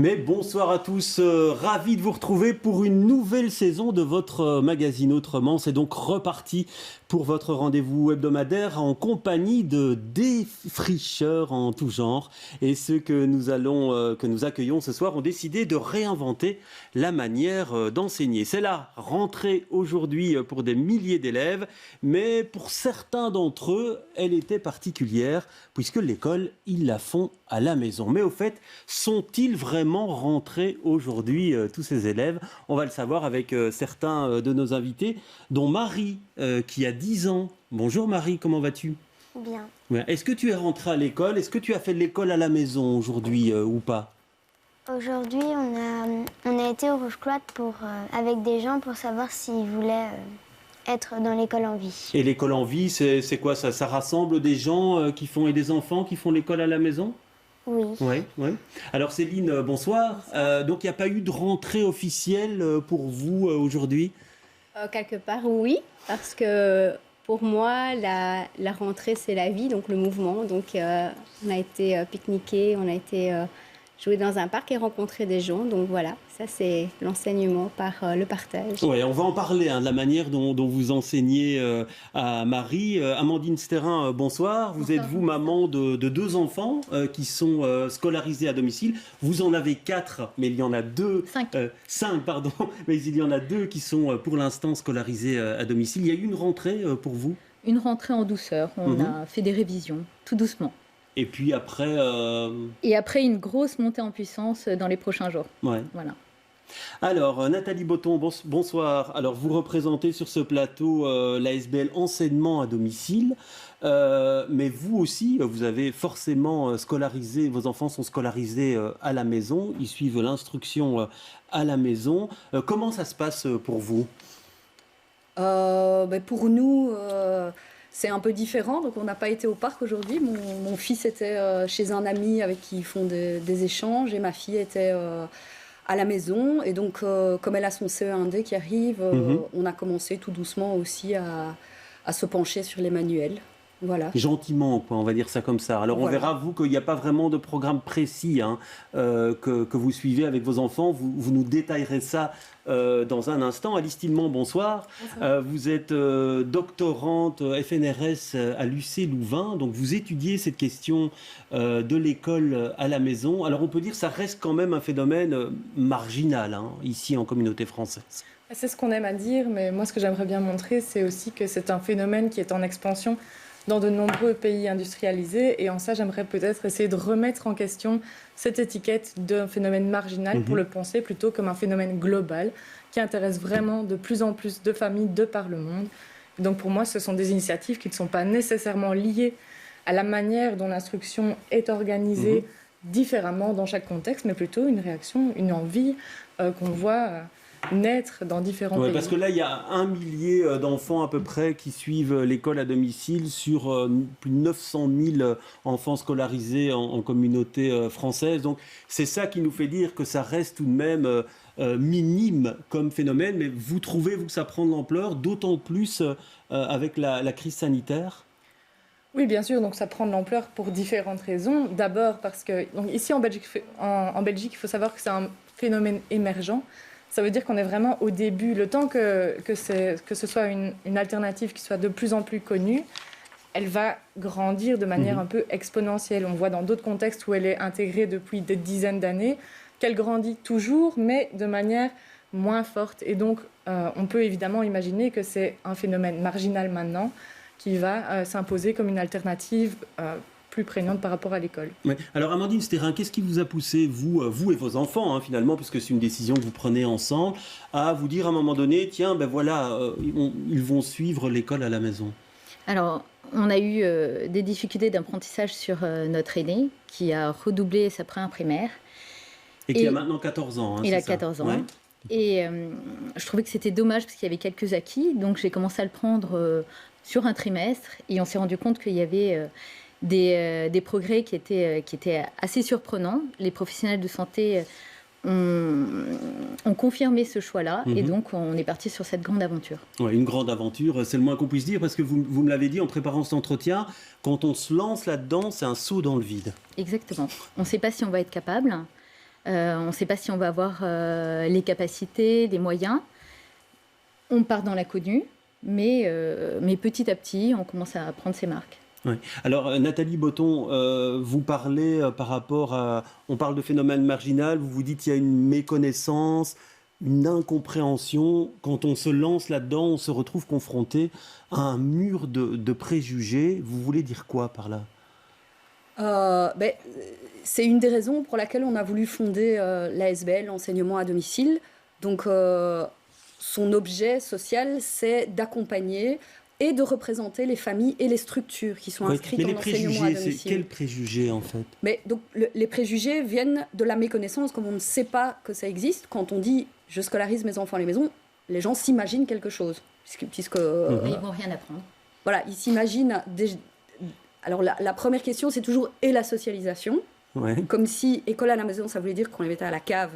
Mais bonsoir à tous, ravi de vous retrouver pour une nouvelle saison de votre magazine Autrement. C'est donc reparti pour votre rendez-vous hebdomadaire en compagnie de défricheurs en tout genre. Et ceux que nous accueillons ce soir ont décidé de réinventer la manière d'enseigner. C'est la rentrée aujourd'hui pour des milliers d'élèves, mais pour certains d'entre eux, elle était particulière puisque l'école, ils la font à la maison. Mais au fait, sont-ils vraiment rentrés aujourd'hui, tous ces élèves? On va le savoir avec certains de nos invités, dont Marie, qui a 10 ans. Bonjour Marie, comment vas-tu? Bien. Ouais. Est-ce que tu es rentrée à l'école? Est-ce que tu as fait de l'école à la maison aujourd'hui ou pas? Aujourd'hui, on a été au Rouge-Cloître avec des gens pour savoir s'ils voulaient être dans l'école en vie. Et l'école en vie, c'est quoi ça? Ça rassemble des gens et des enfants qui font l'école à la maison? Oui. Oui, oui. Alors Céline, bonsoir. Donc il n'y a pas eu de rentrée officielle pour vous aujourd'hui? Quelque part, oui, parce que pour moi, la rentrée, c'est la vie, donc le mouvement. Donc on a été pique-niquer, on a été jouer dans un parc et rencontrer des gens. Donc voilà, ça c'est l'enseignement par le partage. Oui, on va en parler, de la manière dont vous enseignez à Marie. Amandine Stérin, bonsoir. Vous êtes, vous, maman de 2 enfants qui sont scolarisés à domicile. Vous en avez 4, mais il y en a 2... 5, pardon. Mais il y en a 2 qui sont pour l'instant scolarisés à domicile. Il y a eu une rentrée pour vous? Une rentrée en douceur. On a fait des révisions, tout doucement. Et puis après... Et après, une grosse montée en puissance dans les prochains jours. Ouais. Voilà. Alors, Nathalie Botton, bonsoir. Alors, vous représentez sur ce plateau l'ASBL Enseignement à domicile. Mais vous aussi, vous avez forcément scolarisé, vos enfants sont scolarisés à la maison. Ils suivent l'instruction à la maison. Comment ça se passe pour vous? Pour nous... c'est un peu différent, donc on n'a pas été au parc aujourd'hui. Mon fils était chez un ami avec qui ils font des échanges et ma fille était à la maison. Et donc, comme elle a son CE1D qui arrive, on a commencé tout doucement aussi à se pencher sur les manuels. Voilà. Gentiment, quoi, on va dire ça comme ça. Alors on verra, vous, qu'il n'y a pas vraiment de programme précis que vous suivez avec vos enfants. Vous nous détaillerez ça dans un instant. Alice Tillemont, bonsoir. Vous êtes doctorante FNRS à l'UC Louvain. Donc vous étudiez cette question de l'école à la maison. Alors on peut dire que ça reste quand même un phénomène marginal ici en communauté française. C'est ce qu'on aime à dire, mais moi ce que j'aimerais bien montrer, c'est aussi que c'est un phénomène qui est en expansion dans de nombreux pays industrialisés. Et en ça, j'aimerais peut-être essayer de remettre en question cette étiquette d'un phénomène marginal pour le penser plutôt comme un phénomène global qui intéresse vraiment de plus en plus de familles de par le monde. Et donc pour moi, ce sont des initiatives qui ne sont pas nécessairement liées à la manière dont l'instruction est organisée différemment dans chaque contexte, mais plutôt une réaction, une envie qu'on voit naître dans différents pays. Parce que là, il y a 1 millier d'enfants à peu près qui suivent l'école à domicile sur plus de 900 000 enfants scolarisés en communauté française. Donc c'est ça qui nous fait dire que ça reste tout de même minime comme phénomène. Mais vous trouvez, vous, que ça prend de l'ampleur, d'autant plus avec la crise sanitaire? Oui, bien sûr. Donc ça prend de l'ampleur pour différentes raisons. D'abord parce que donc ici en Belgique, il faut savoir que c'est un phénomène émergent. Ça veut dire qu'on est vraiment au début. Le temps que ce soit une alternative qui soit de plus en plus connue, elle va grandir de manière un peu exponentielle. On voit dans d'autres contextes où elle est intégrée depuis des dizaines d'années qu'elle grandit toujours, mais de manière moins forte. Et donc, on peut évidemment imaginer que c'est un phénomène marginal maintenant qui va s'imposer comme une alternative plus prégnante par rapport à l'école. Ouais. Alors Amandine Stérin, qu'est-ce qui vous a poussé, vous et vos enfants, finalement, puisque c'est une décision que vous prenez ensemble, à vous dire à un moment donné, tiens, ben voilà, ils vont suivre l'école à la maison? Alors, on a eu des difficultés d'apprentissage sur notre aîné, qui a redoublé sa primaire. Et qui a maintenant 14 ans. Il a 14 ans. Ouais. Et je trouvais que c'était dommage parce qu'il y avait quelques acquis. Donc j'ai commencé à le prendre sur un trimestre et on s'est rendu compte qu'il y avait des progrès qui étaient assez surprenants. Les professionnels de santé ont confirmé ce choix-là et donc on est parti sur cette grande aventure. Ouais, une grande aventure, c'est le moins qu'on puisse dire parce que vous me l'avez dit en préparant cet entretien, quand on se lance là-dedans, c'est un saut dans le vide. Exactement. On ne sait pas si on va être capable. On ne sait pas si on va avoir les capacités, les moyens. On part dans l'inconnu, mais petit à petit, on commence à prendre ses marques. Oui. Alors, Nathalie Botton, vous parlez par rapport à... On parle de phénomène marginal, vous vous dites qu'il y a une méconnaissance, une incompréhension. Quand on se lance là-dedans, on se retrouve confronté à un mur de préjugés. Vous voulez dire quoi par là ? C'est une des raisons pour laquelle on a voulu fonder l'ASBL, l'enseignement à domicile. Donc, son objet social, c'est d'accompagner et de représenter les familles et les structures qui sont inscrites en enseignement à domicile. Mais les préjugés, c'est quels préjugés en fait ? Donc, les préjugés viennent de la méconnaissance, comme on ne sait pas que ça existe. Quand on dit « je scolarise mes enfants à la maison », les gens s'imaginent quelque chose. Puisque ils ne vont rien apprendre. Voilà, ils s'imaginent... Alors la première question, c'est toujours « et la socialisation ?» Comme si école à la maison, ça voulait dire qu'on les mettait à la cave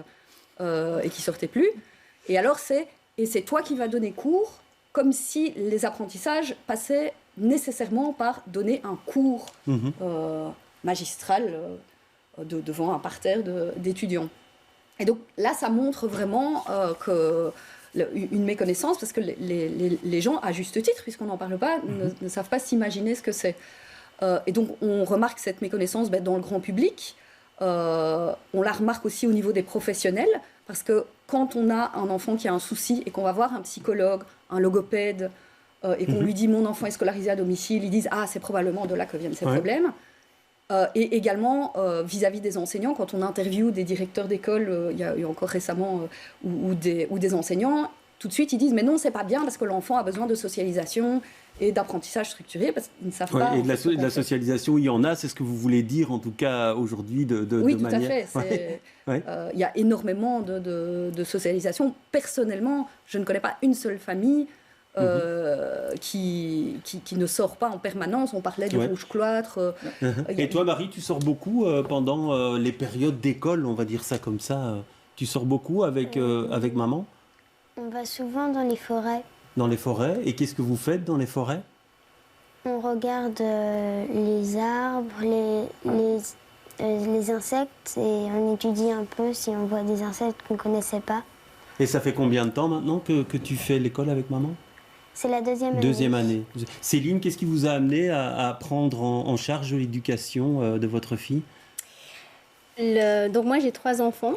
et qu'ils ne sortaient plus. Et alors c'est « et c'est toi qui vas donner cours ?» comme si les apprentissages passaient nécessairement par donner un cours magistral devant un parterre d'étudiants. Et donc là, ça montre vraiment une méconnaissance, parce que les gens, à juste titre, puisqu'on n'en parle pas, ne savent pas s'imaginer ce que c'est. Et donc on remarque cette méconnaissance dans le grand public. On la remarque aussi au niveau des professionnels, parce que quand on a un enfant qui a un souci et qu'on va voir un psychologue, un logopède, et qu'on lui dit « mon enfant est scolarisé à domicile », ils disent « ah, c'est probablement de là que viennent ces problèmes ». Et également vis-à-vis des enseignants, quand on interviewe des directeurs d'école, il y a eu encore récemment, ou des enseignants, tout de suite ils disent « mais non, c'est pas bien parce que l'enfant a besoin de socialisation ». Et d'apprentissage structuré, parce qu'ils ne savent pas... Et de la socialisation, il y en a, c'est ce que vous voulez dire, en tout cas, aujourd'hui, de manière... Oui, tout à fait. Il y a énormément de socialisation. Personnellement, je ne connais pas une seule famille qui ne sort pas en permanence. On parlait du rouge-cloître. Et toi, Marie, tu sors beaucoup pendant les périodes d'école, on va dire ça comme ça. Tu sors beaucoup avec maman ? On va souvent dans les forêts. Dans les forêts. Et qu'est-ce que vous faites dans les forêts ? On regarde les arbres, les insectes, et on étudie un peu si on voit des insectes qu'on ne connaissait pas. Et ça fait combien de temps maintenant que tu fais l'école avec maman ? C'est la deuxième année. Céline, qu'est-ce qui vous a amené à prendre en charge l'éducation de votre fille ? Donc moi j'ai 3 enfants.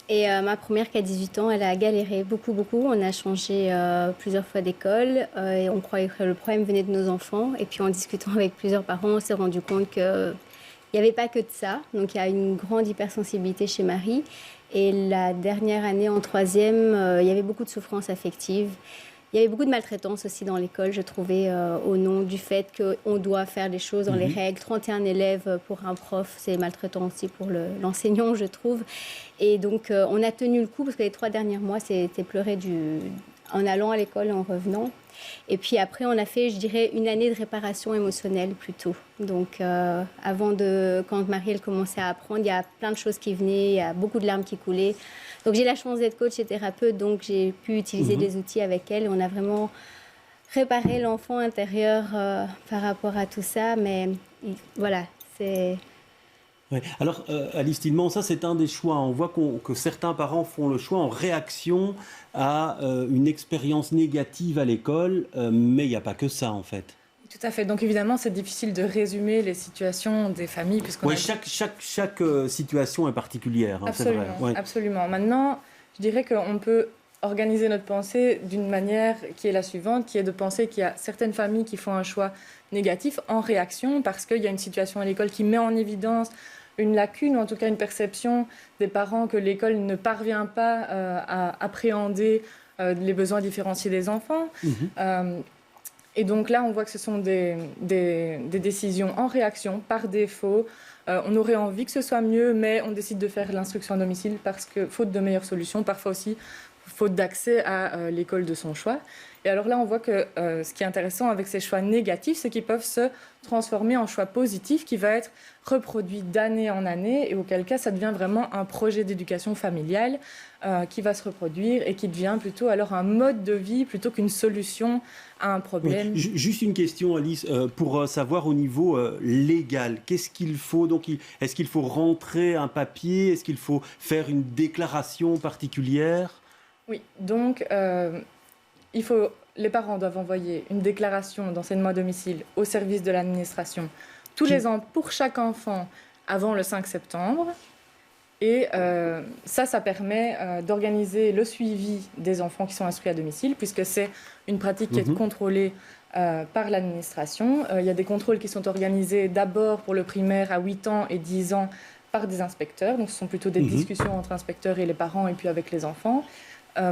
Et ma première qui a 18 ans, elle a galéré beaucoup. On a changé plusieurs fois d'école et on croyait que le problème venait de nos enfants. Et puis en discutant avec plusieurs parents, on s'est rendu compte qu'il n'y avait pas que de ça. Donc il y a une grande hypersensibilité chez Marie. Et la dernière année, en 3e, il y avait beaucoup de souffrance affective. Il y avait beaucoup de maltraitance aussi dans l'école, je trouvais, au nom du fait qu'on doit faire les choses dans les règles. 31 élèves pour un prof, c'est maltraitant aussi pour l'enseignant, je trouve. Et donc, on a tenu le coup, parce que les 3 derniers mois, c'était pleurer en allant à l'école et en revenant. Et puis après, on a fait, je dirais, une année de réparation émotionnelle plutôt. Donc, quand Marie, elle commençait à apprendre, il y a plein de choses qui venaient, il y a beaucoup de larmes qui coulaient. Donc, j'ai la chance d'être coach et thérapeute, donc j'ai pu utiliser des outils avec elle. On a vraiment réparé l'enfant intérieur par rapport à tout ça. Mais voilà, c'est... Ouais. Alors, Alice Tillman, ça c'est un des choix. On voit que certains parents font le choix en réaction à une expérience négative à l'école, mais il n'y a pas que ça en fait. Tout à fait. Donc évidemment, c'est difficile de résumer les situations des familles. Chaque situation est particulière. Hein, absolument, c'est vrai. Absolument. Maintenant, je dirais qu'on peut organiser notre pensée d'une manière qui est la suivante, qui est de penser qu'il y a certaines familles qui font un choix négatif en réaction parce qu'il y a une situation à l'école qui met en évidence une lacune, ou en tout cas une perception des parents que l'école ne parvient pas à appréhender les besoins différenciés des enfants. Et donc là, on voit que ce sont des décisions en réaction, par défaut. On aurait envie que ce soit mieux, mais on décide de faire l'instruction à domicile parce que, faute de meilleures solutions, parfois aussi faute d'accès à l'école de son choix. Et alors là, on voit que ce qui est intéressant avec ces choix négatifs, c'est qu'ils peuvent se transformer en choix positifs qui va être reproduit d'année en année et auquel cas, ça devient vraiment un projet d'éducation familiale qui va se reproduire et qui devient plutôt alors un mode de vie plutôt qu'une solution à un problème. Oui. Juste une question, Alice, pour savoir au niveau légal, qu'est-ce qu'il faut? Donc, est-ce qu'il faut rentrer un papier? Est-ce qu'il faut faire une déclaration particulière? Oui, donc les parents doivent envoyer une déclaration d'enseignement à domicile au service de l'administration tous les ans pour chaque enfant avant le 5 septembre. Et ça permet d'organiser le suivi des enfants qui sont instruits à domicile, puisque c'est une pratique qui est contrôlée par l'administration. Il y a des contrôles qui sont organisés d'abord pour le primaire à 8 ans et 10 ans par des inspecteurs. Donc ce sont plutôt des discussions entre inspecteurs et les parents et puis avec les enfants.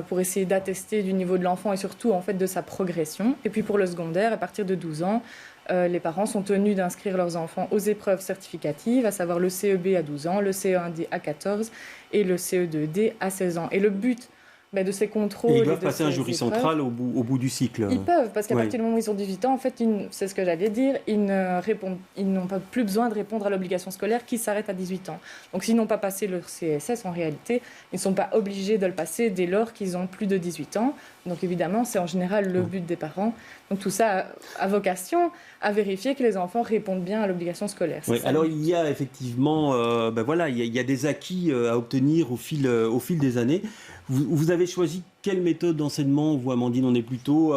Pour essayer d'attester du niveau de l'enfant et surtout en fait de sa progression. Et puis pour le secondaire, à partir de 12 ans, les parents sont tenus d'inscrire leurs enfants aux épreuves certificatives, à savoir le CEB à 12 ans, le CE1D à 14 et le CE2D à 16 ans. Et le but de ces contrôles... Et ils doivent passer un jury central au bout du cycle. Ils peuvent, parce qu'à partir du moment où ils ont 18 ans, en fait, c'est ce que j'allais dire, ils n'ont pas plus besoin de répondre à l'obligation scolaire qui s'arrête à 18 ans. Donc s'ils n'ont pas passé leur CSS, en réalité, ils ne sont pas obligés de le passer dès lors qu'ils ont plus de 18 ans. Donc évidemment, c'est en général le but des parents. Donc tout ça a vocation à vérifier que les enfants répondent bien à l'obligation scolaire. Oui, alors il y a effectivement il y a des acquis à obtenir au fil des années. Vous avez choisi quelle méthode d'enseignement, vous, Amandine? On est plutôt,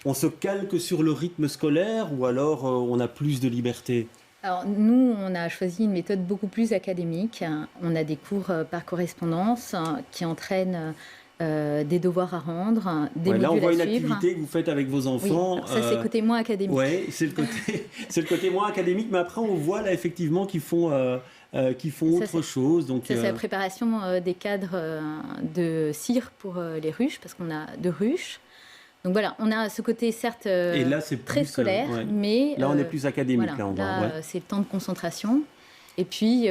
on se calque sur le rythme scolaire ou alors on a plus de liberté? Alors nous, on a choisi une méthode beaucoup plus académique. On a des cours par correspondance qui entraînent des devoirs à rendre, des modules à suivre. Là, on voit une activité que vous faites avec vos enfants. Oui, ça, c'est le côté moins académique. Oui, c'est le côté moins académique, mais après, on voit là effectivement qu'ils font autre chose. Donc, c'est la préparation des cadres de cire pour les ruches, parce qu'on a 2 ruches. Donc voilà, on a ce côté certes et là, c'est très scolaire, mais... Là, on est plus académique. Voilà, c'est le temps de concentration. Et puis,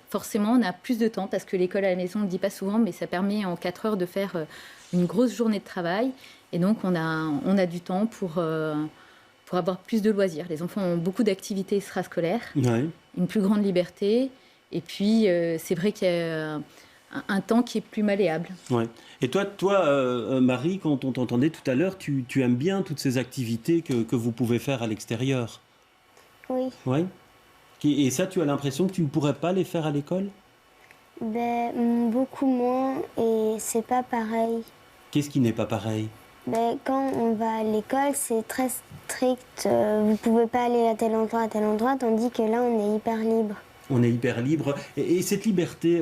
forcément, on a plus de temps, parce que l'école à la maison, on ne le dit pas souvent, mais ça permet en 4 heures de faire une grosse journée de travail. Et donc, on a du temps pour avoir plus de loisirs. Les enfants ont beaucoup d'activités extrascolaires, une plus grande liberté. Et puis, c'est vrai qu'il y a un temps qui est plus malléable. Ouais. Et toi, Marie, quand on t'entendait tout à l'heure, tu aimes bien toutes ces activités que vous pouvez faire à l'extérieur? Oui. Oui. Et ça, tu as l'impression que tu ne pourrais pas les faire à l'école? Beaucoup moins, et c'est pas pareil. Qu'est-ce qui n'est pas pareil? Quand on va à l'école, c'est très strict. Vous pouvez pas aller à tel endroit, tandis que là, on est hyper libre. On est hyper libre. Et cette liberté,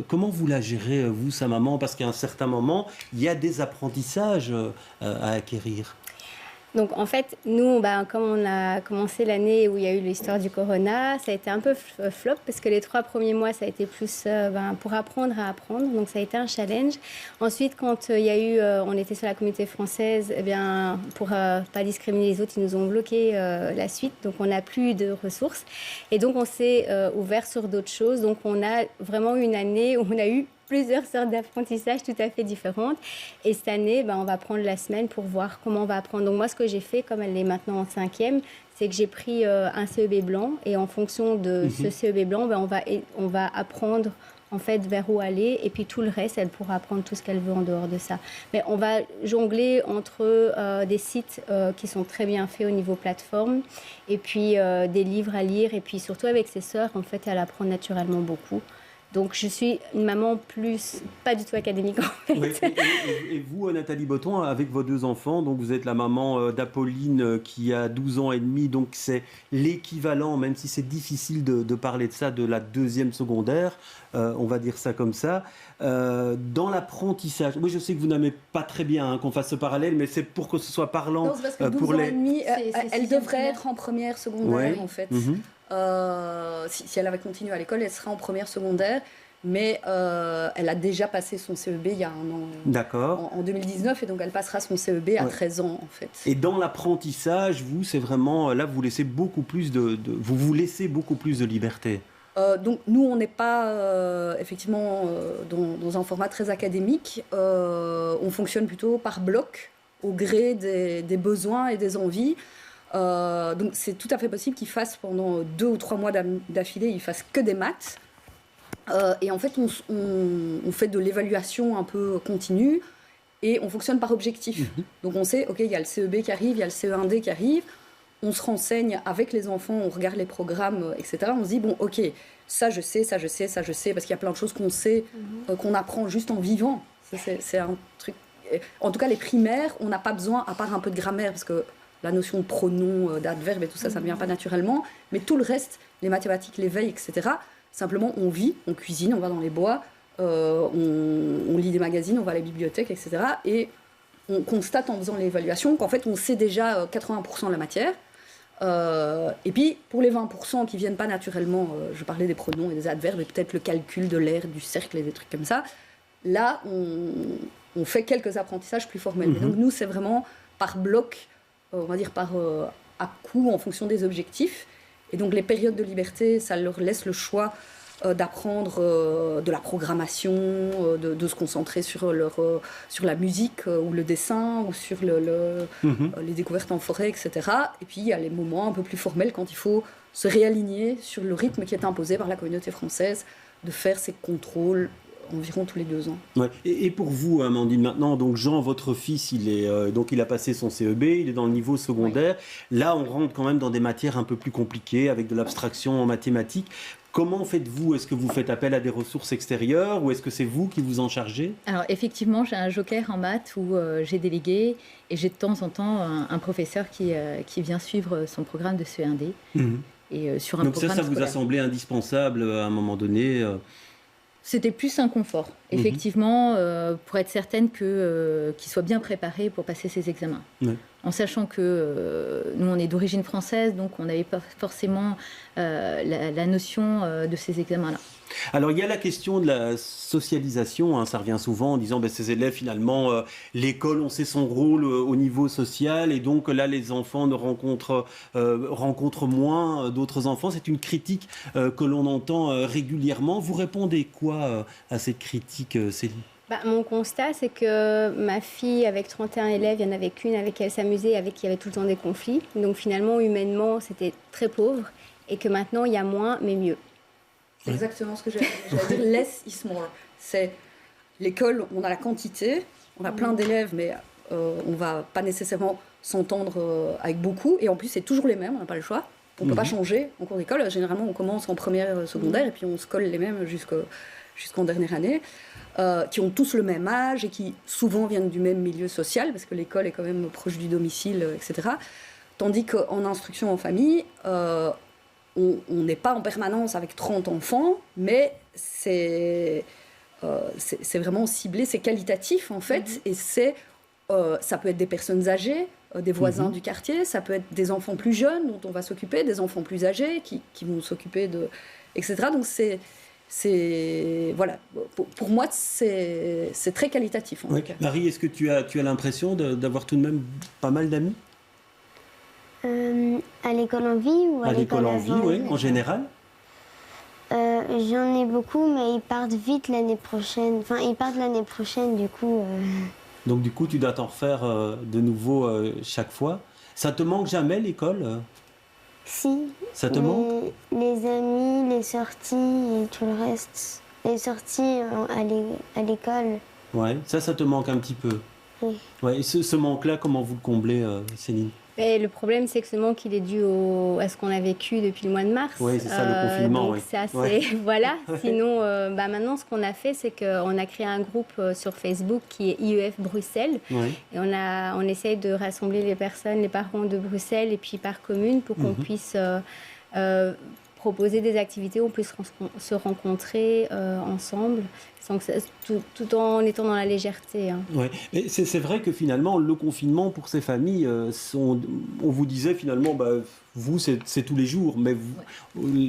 comment vous la gérez, vous, sa maman? Parce qu'à un certain moment, il y a des apprentissages à acquérir. Donc en fait, nous, comme on a commencé l'année où il y a eu l'histoire du corona, ça a été un peu flop parce que les 3 premiers mois, ça a été plus pour apprendre à apprendre. Donc ça a été un challenge. Ensuite, quand il y a eu, on était sur la communauté française, pour pas discriminer les autres, ils nous ont bloqué la suite. Donc on n'a plus de ressources. Et donc on s'est ouvert sur d'autres choses. Donc on a vraiment eu une année où on a eu plusieurs sortes d'apprentissages tout à fait différentes. Et cette année, on va prendre la semaine pour voir comment on va apprendre. Donc moi, ce que j'ai fait, comme elle est maintenant en 5e, c'est que j'ai pris un CEB blanc. Et en fonction de ce CEB blanc, on va apprendre en fait vers où aller. Et puis tout le reste, elle pourra apprendre tout ce qu'elle veut en dehors de ça. Mais on va jongler entre des sites qui sont très bien faits au niveau plateforme. Et puis des livres à lire. Et puis surtout avec ses sœurs, en fait, elle apprend naturellement beaucoup. Donc, je suis une maman pas du tout académique, en fait. Oui, et vous, Nathalie Botton, avec vos 2 enfants, donc vous êtes la maman d'Apolline qui a 12 ans et demi, donc c'est l'équivalent, même si c'est difficile de parler de ça, de la 2e secondaire, on va dire ça comme ça. Dans l'apprentissage, moi je sais que vous n'aimez pas très bien qu'on fasse ce parallèle, mais c'est pour que ce soit parlant. Non, c'est parce que 12 ans et demi, elle devrait être en première secondaire, en fait. Si elle avait continué à l'école, elle serait en première secondaire, mais elle a déjà passé son CEB il y a 1 an. D'accord. En 2019, et donc elle passera son CEB à 13 ans, en fait. Et dans l'apprentissage, vous, c'est vraiment, là, vous laissez beaucoup plus vous vous laissez beaucoup plus de liberté. Donc nous, on n'est pas effectivement dans un format très académique. On fonctionne plutôt par bloc, au gré des besoins et des envies. Donc c'est tout à fait possible qu'ils fassent pendant 2 ou 3 mois d'affilée, ils fassent que des maths. Et en fait, on fait de l'évaluation un peu continue et on fonctionne par objectif. Donc on sait, OK, il y a le CEB qui arrive, il y a le CE1D qui arrive. On se renseigne avec les enfants, on regarde les programmes, etc. On se dit, bon, OK, ça je sais, ça je sais, ça je sais, parce qu'il y a plein de choses qu'on sait, qu'on apprend juste en vivant. C'est un truc... En tout cas, les primaires, on n'a pas besoin, à part un peu de grammaire, parce que la notion de pronom, d'adverbe et tout ça, ça ne vient pas naturellement. Mais tout le reste, les mathématiques, l'éveil, etc., simplement, on vit, on cuisine, on va dans les bois, on lit des magazines, on va à la bibliothèque, etc. Et on constate en faisant l'évaluation qu'en fait, on sait déjà 80% de la matière. Et puis, pour les 20% qui ne viennent pas naturellement, je parlais des pronoms et des adverbes, et peut-être le calcul de l'aire, du cercle et des trucs comme ça, là, on fait quelques apprentissages plus formels. Mais donc, nous, c'est vraiment par bloc, on va dire par à coup, en fonction des objectifs. Et donc, les périodes de liberté, ça leur laisse le choix d'apprendre de la programmation, de se concentrer sur la musique ou le dessin ou sur les découvertes en forêt, etc. Et puis il y a les moments un peu plus formels quand il faut se réaligner sur le rythme qui est imposé par la communauté française, de faire ces contrôles environ tous les 2 ans. Ouais. Et pour vous, Amandine, maintenant, donc Jean, votre fils, il a passé son CEB, il est dans le niveau secondaire. Oui. Là, on rentre quand même dans des matières un peu plus compliquées, avec de l'abstraction en mathématiques. Comment faites-vous? Est-ce que vous faites appel à des ressources extérieures ou est-ce que c'est vous qui vous en chargez? Alors effectivement, j'ai un joker en maths où j'ai délégué et j'ai de temps en temps un professeur qui vient suivre son programme de CE1D. Et, sur un donc programme ça vous a semblé indispensable à un moment donné C'était plus un confort, effectivement, pour être certaine qu'il soit bien préparé pour passer ses examens. Ouais. En sachant que nous, on est d'origine française, donc on n'avait pas forcément la notion de ces examens-là. Alors, il y a la question de la socialisation, hein, ça revient souvent en disant ces élèves, finalement, l'école, on sait son rôle au niveau social, et donc là, les enfants ne rencontrent moins d'autres enfants. C'est une critique que l'on entend régulièrement. Vous répondez quoi à cette critique, Céline? Mon constat, c'est que ma fille, avec 31 élèves, il n'y en avait qu'une avec qui elle s'amusait, avec qui il y avait tout le temps des conflits. Donc finalement, humainement, c'était très pauvre, et que maintenant, il y a moins, mais mieux. C'est exactement ce que j'allais dire. Less is more. C'est l'école, on a la quantité, on a plein d'élèves, mais on ne va pas nécessairement s'entendre avec beaucoup. Et en plus, c'est toujours les mêmes, on n'a pas le choix. On ne peut pas changer en cours d'école. Généralement, on commence en première, secondaire, et puis on se colle les mêmes jusqu'en dernière année. Qui ont tous le même âge et qui souvent viennent du même milieu social, parce que l'école est quand même proche du domicile, etc. Tandis qu'en instruction en famille, on n'est pas en permanence avec 30 enfants, mais c'est vraiment ciblé, c'est qualitatif en fait, et ça peut être des personnes âgées, des voisins du quartier, ça peut être des enfants plus jeunes dont on va s'occuper, des enfants plus âgés qui vont s'occuper de... etc. Donc voilà, pour moi, c'est très qualitatif. En tout cas. Marie, est-ce que tu as l'impression d'avoir tout de même pas mal d'amis? À l'école en vie ou à l'école en vie, oui, en général. J'en ai beaucoup, mais ils partent vite l'année prochaine. Enfin, ils partent l'année prochaine, du coup. Donc, du coup, tu dois t'en refaire de nouveau chaque fois. Ça te manque jamais, l'école? Si. Ça te manque? Les amis, les sorties et tout le reste. Les sorties à l'école. Ouais, ça te manque un petit peu. Oui. Ouais, et ce manque-là, comment vous le comblez, Céline? Et le problème, c'est que ce manque, il est dû à ce qu'on a vécu depuis le mois de mars. Oui, c'est ça, le confinement. Donc ça, voilà. Sinon, maintenant, ce qu'on a fait, c'est qu'on a créé un groupe sur Facebook qui est IEF Bruxelles. Oui. Et on essaye de rassembler les personnes, les parents de Bruxelles et puis par commune pour qu'on puisse proposer des activités où on puisse se rencontrer ensemble, tout en étant dans la légèreté. Hein. Ouais. Mais c'est vrai que finalement, le confinement pour ces familles, on vous disait finalement, vous, c'est tous les jours, mais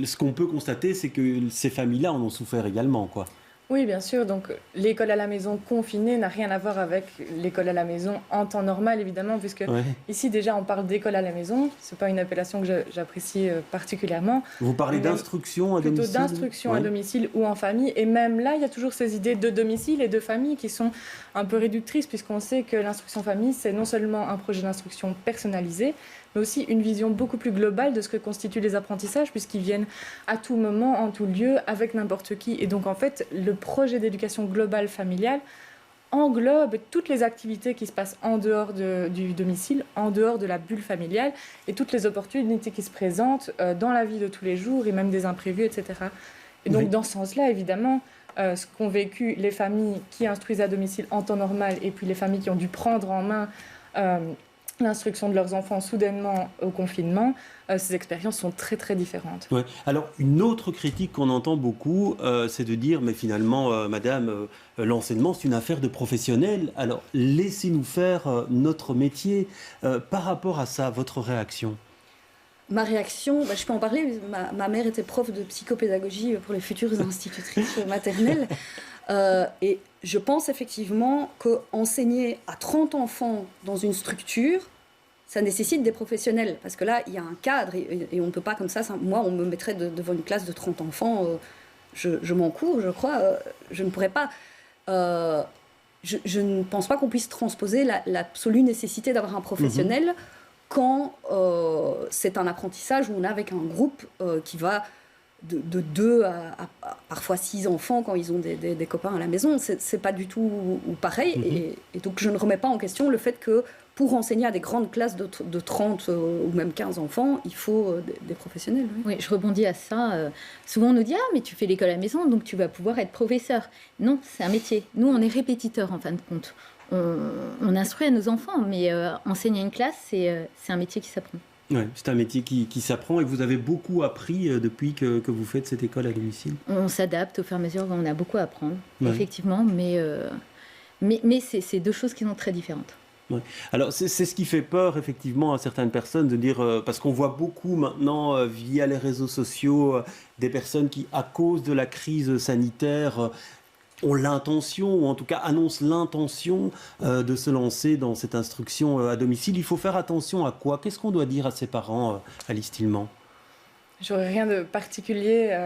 ce qu'on peut constater, c'est que ces familles-là en ont souffert également, quoi. Oui, bien sûr. Donc, l'école à la maison confinée n'a rien à voir avec l'école à la maison en temps normal, évidemment, puisque ici, déjà, on parle d'école à la maison. Ce n'est pas une appellation que j'apprécie particulièrement. Vous parlez d'instruction à domicile? Plutôt d'instruction à domicile ou en famille. Et même là, il y a toujours ces idées de domicile et de famille qui sont un peu réductrices, puisqu'on sait que l'instruction famille, c'est non seulement un projet d'instruction personnalisé, mais aussi une vision beaucoup plus globale de ce que constituent les apprentissages, puisqu'ils viennent à tout moment, en tout lieu, avec n'importe qui. Et donc, en fait, le projet d'éducation globale familiale englobe toutes les activités qui se passent en dehors du domicile, en dehors de la bulle familiale, et toutes les opportunités qui se présentent dans la vie de tous les jours, et même des imprévus, etc. Et donc, dans ce sens-là, évidemment, ce qu'ont vécu les familles qui instruisent à domicile en temps normal, et puis les familles qui ont dû prendre en main l'instruction de leurs enfants soudainement au confinement, ces expériences sont très très différentes. Ouais. Alors une autre critique qu'on entend beaucoup, c'est de dire mais finalement madame, l'enseignement c'est une affaire de professionnels, alors laissez-nous faire notre métier. Par rapport à ça, votre réaction? Ma réaction, je peux en parler, ma mère était prof de psychopédagogie pour les futures institutrices maternelles. Et je pense effectivement qu'enseigner à 30 enfants dans une structure, ça nécessite des professionnels. Parce que là, il y a un cadre et on ne peut pas comme ça. Moi, on me mettrait devant une classe de 30 enfants, je m'en cours, je crois. Je ne pourrais pas. Je ne pense pas qu'on puisse transposer l'absolue nécessité d'avoir un professionnel quand c'est un apprentissage où on est avec un groupe qui va de 2 à parfois 6 enfants quand ils ont des copains à la maison. C'est pas du tout pareil. Et donc je ne remets pas en question le fait que pour enseigner à des grandes classes de 30 ou même 15 enfants, il faut des professionnels. Oui, je rebondis à ça. Souvent on nous dit « Ah, mais tu fais l'école à la maison, donc tu vas pouvoir être professeur. » Non, c'est un métier. Nous, on est répétiteurs en fin de compte. On instruit à nos enfants, mais enseigner à une classe, c'est un métier qui s'apprend. Ouais, c'est un métier qui s'apprend et vous avez beaucoup appris depuis que vous faites cette école à domicile. On s'adapte au fur et à mesure, on a beaucoup à apprendre, effectivement, mais c'est deux choses qui sont très différentes. Ouais. Alors c'est ce qui fait peur effectivement à certaines personnes de dire, parce qu'on voit beaucoup maintenant via les réseaux sociaux des personnes qui, à cause de la crise sanitaire, ont l'intention, ou en tout cas annoncent l'intention de se lancer dans cette instruction à domicile. Il faut faire attention à quoi? Qu'est-ce qu'on doit dire à ses parents, Alice Tillman? J'aurais rien de particulier.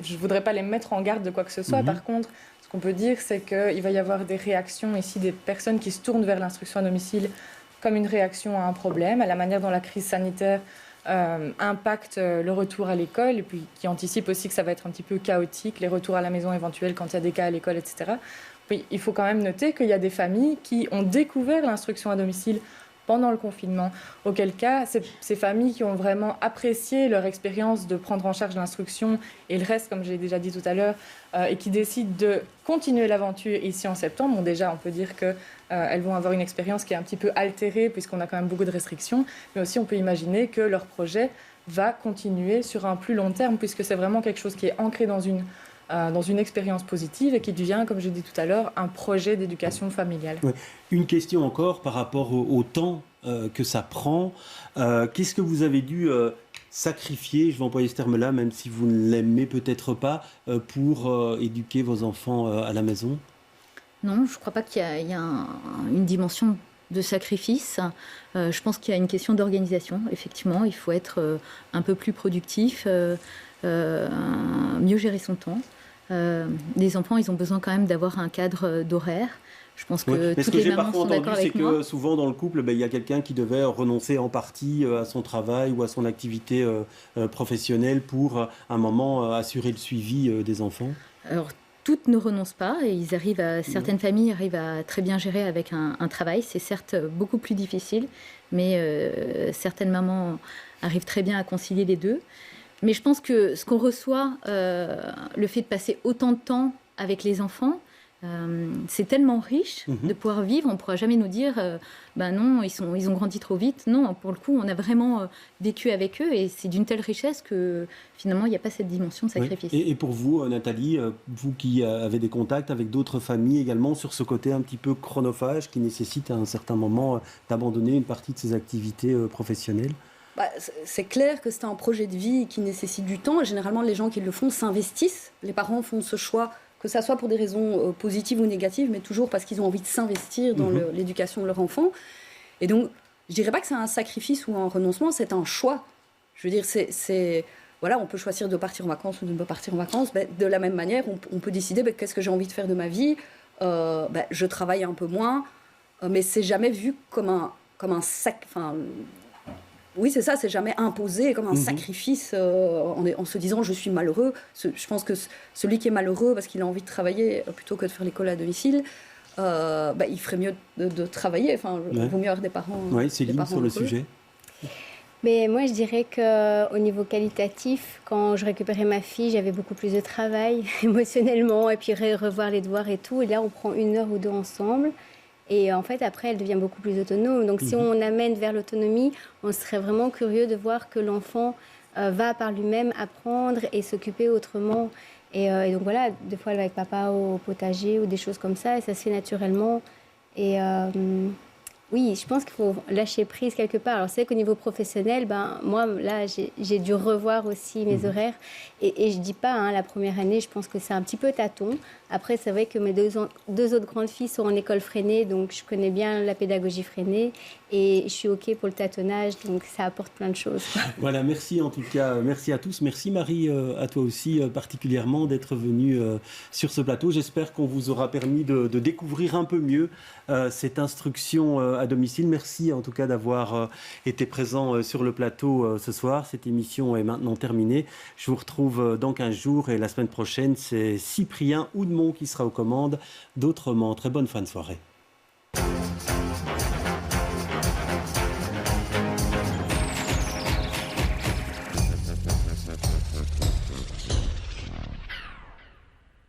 Je ne voudrais pas les mettre en garde de quoi que ce soit. Par contre, ce qu'on peut dire, c'est qu'il va y avoir des réactions ici, des personnes qui se tournent vers l'instruction à domicile comme une réaction à un problème, à la manière dont la crise sanitaire impacte le retour à l'école, et puis qui anticipe aussi que ça va être un petit peu chaotique, les retours à la maison éventuels quand il y a des cas à l'école, etc. Puis, il faut quand même noter qu'il y a des familles qui ont découvert l'instruction à domicile pendant le confinement, auquel cas, ces familles qui ont vraiment apprécié leur expérience de prendre en charge l'instruction et le reste, comme je l'ai déjà dit tout à l'heure, et qui décident de continuer l'aventure ici en septembre, bon, déjà, on peut dire qu'elles vont avoir une expérience qui est un petit peu altérée puisqu'on a quand même beaucoup de restrictions, mais aussi on peut imaginer que leur projet va continuer sur un plus long terme puisque c'est vraiment quelque chose qui est ancré dans une expérience positive et qui devient, comme j'ai dit tout à l'heure, un projet d'éducation familiale. Ouais. Une question encore par rapport au temps que ça prend. Qu'est-ce que vous avez dû sacrifier, je vais employer ce terme-là, même si vous ne l'aimez peut-être pas, pour éduquer vos enfants à la maison? Non, je ne crois pas qu'il y a une dimension de sacrifice. Je pense qu'il y a une question d'organisation. Effectivement, il faut être un peu plus productif, mieux gérer son temps. Les enfants, ils ont besoin quand même d'avoir un cadre d'horaire. Je pense que toutes les mamans sont d'accord avec moi. C'est que souvent dans le couple, il y a quelqu'un qui devait renoncer en partie à son travail ou à son activité professionnelle pour un moment assurer le suivi des enfants. Alors, toutes ne renoncent pas et certaines familles arrivent à très bien gérer avec un travail. C'est certes beaucoup plus difficile, mais certaines mamans arrivent très bien à concilier les deux. Mais je pense que ce qu'on reçoit, le fait de passer autant de temps avec les enfants, c'est tellement riche de pouvoir vivre. On ne pourra jamais nous dire non, ils ont grandi trop vite. Non, pour le coup, on a vraiment vécu avec eux et c'est d'une telle richesse que finalement, il n'y a pas cette dimension de sacrifice. Oui. Et pour vous, Nathalie, vous qui avez des contacts avec d'autres familles également sur ce côté un petit peu chronophage qui nécessite à un certain moment d'abandonner une partie de ses activités professionnelles? C'est clair que c'est un projet de vie qui nécessite du temps. Et généralement, les gens qui le font s'investissent. Les parents font ce choix que ça soit pour des raisons positives ou négatives, mais toujours parce qu'ils ont envie de s'investir dans l'éducation de leur enfant. Et donc, je dirais pas que c'est un sacrifice ou un renoncement, c'est un choix. Je veux dire, voilà, on peut choisir de partir en vacances ou de ne pas partir en vacances. Ben, de la même manière, on peut décider qu'est-ce que j'ai envie de faire de ma vie. Je travaille un peu moins, mais c'est jamais vu comme un sac. Enfin, oui, c'est ça, c'est jamais imposé comme un sacrifice en se disant je suis malheureux. Je pense que celui qui est malheureux parce qu'il a envie de travailler plutôt que de faire l'école à domicile, il ferait mieux de travailler. Enfin, il vaut mieux avoir des parents. Oui, Céline, sur le sujet. Mais moi, je dirais qu'au niveau qualitatif, quand je récupérais ma fille, j'avais beaucoup plus de travail émotionnellement, et puis revoir les devoirs et tout. Et là, on prend 1 heure ou 2 ensemble. Et en fait, après, elle devient beaucoup plus autonome. Donc, si on amène vers l'autonomie, on serait vraiment curieux de voir que l'enfant va par lui-même apprendre et s'occuper autrement. Et donc, voilà, des fois, elle va avec papa au potager ou des choses comme ça, et ça se fait naturellement. Et oui, je pense qu'il faut lâcher prise quelque part. Alors, c'est qu'au niveau professionnel, moi, là, j'ai dû revoir aussi mes horaires. Et je ne dis pas, la première année, je pense que c'est un petit peu tâton. Après, c'est vrai que mes deux autres grandes filles sont en école freinée, donc je connais bien la pédagogie freinée. Et je suis OK pour le tâtonnage, donc ça apporte plein de choses. Voilà, merci en tout cas. Merci à tous. Merci Marie, à toi aussi particulièrement d'être venue sur ce plateau. J'espère qu'on vous aura permis de découvrir un peu mieux cette instruction à domicile. Merci en tout cas d'avoir été présent sur le plateau ce soir. Cette émission est maintenant terminée. Je vous retrouve dans 15 jours et la semaine prochaine, c'est Cyprien Oudemont qui sera aux commandes d'Autrement. Très bonne fin de soirée.